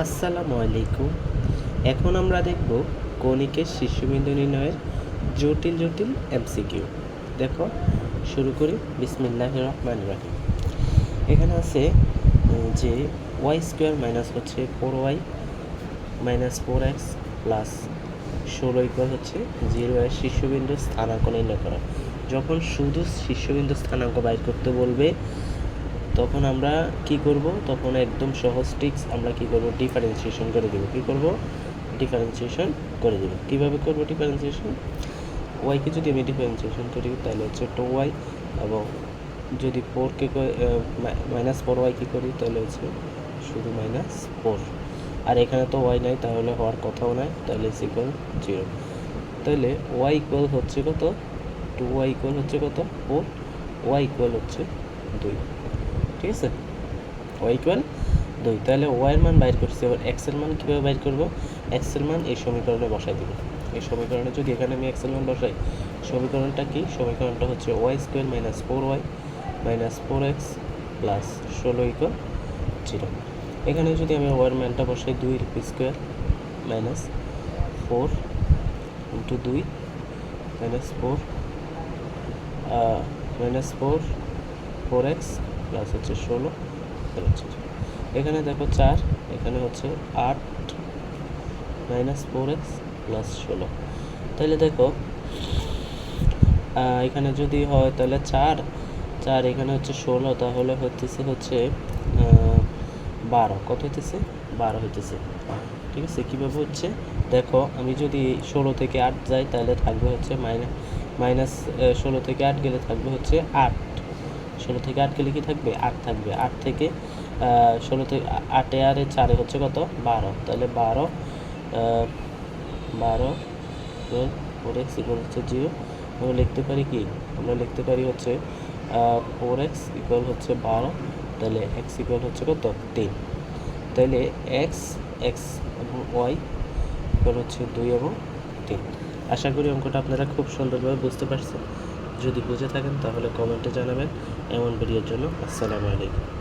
আসসালামু আলাইকুম। এখন আমরা দেখব কণিকের শীর্ষবিন্দু নির্ণয়ের জটিল জটিল এমসিকিউ। দেখো, শুরু করি। বিসমিল্লাহির রহমানির রহিম। এখানে আছে যে ওয়াই স্কোয়ার মাইনাস হচ্ছে 4y minus 4x plus 16 equal হচ্ছে 0 এর শীর্ষবিন্দুর স্থানাঙ্ক নির্ণয় করা। যখন শুধু শীর্ষবিন্দুর স্থানাঙ্ক বাইর করতে বলবে তখন আমরা কি করব? তখন একদম সহজ ট্রিক্স, আমরা কি করব? ডিফারেন্সিয়েশন করে দেব। কি করব? ডিফারেন্সিয়েশন করে দেব। কিভাবে করব ডিফারেন্সিয়েশন? ওয়াইকে যদি আমি ডিফারেন্সিয়েশন করি তাহলে হচ্ছে 2y, এবং যদি 4কে মাইনাস 4y কি করি তাহলে হচ্ছে শুধু -4, আর এখানে তো ওয়াই নাই, তাহলে হওয়ার কথাও নাই, তাহলে ইজ ইকুয়াল 0। তাহলে ওয়াই ইকুয়াল হচ্ছে কত? 2y ইকুয়াল হচ্ছে কত? 4, ওয়াই ইকুয়াল হচ্ছে 2। ঠিক আছে, ওয়াই ইকুয়াল 2। তাহলে ওয়াইয়ের মান বাইর করছি। এবার এক্সের মান কীভাবে বাইর করব? এক্সের মান এই সমীকরণে বসাই দেব। এই সমীকরণে যদি এখানে আমি এক্সের মান বসাই, সমীকরণটা কি? সমীকরণটা হচ্ছে y square minus 4y minus 4x plus 16 equal 0। এখানে যদি আমি ওয়াইয়ের মানটা বসাই 2 square minus 4 into 2 minus 4 minus 4x plus হচ্ছে 16 হচ্ছে। এখানে দেখো 4, এখানে হচ্ছে 8 মাইনাস 4x প্লাস 16। তাহলে দেখো এখানে যদি হয় তাহলে 4 এখানে হচ্ছে 16, তাহলে হচ্ছে 12। কত হইতেছে? 12 হইতেছে। ঠিক আছে, কীভাবে হচ্ছে দেখো, আমি যদি 16 থেকে 8 যাই তাহলে থাকবে হচ্ছে মাইনাস 16 থেকে 8 গেলে থাকবে হচ্ছে 8। 16 থেকে 8 গেলে কি থাকবে? 8 থাকবে। 8 থেকে 16 থেকে 8 আর 4 হচ্ছে কত? 12। তাহলে 12 4x ইকুয়াল হচ্ছে 0। আমরা লিখতে পারি কি? আমরা লিখতে পারি হচ্ছে 4x ইকুয়াল হচ্ছে 12। তাহলে x ইকুয়াল হচ্ছে কত? 3। তাহলে x এবং y ইকুয়াল হচ্ছে 2 এবং 3। আশা করি অঙ্কটা আপনারা খুব সুন্দরভাবে বুঝতে পারছেন। যদি বুঝে থাকেন তাহলে কমেন্টে জানাবেন। এমন ভিডিওর জন্য আসসালামু আলাইকুম।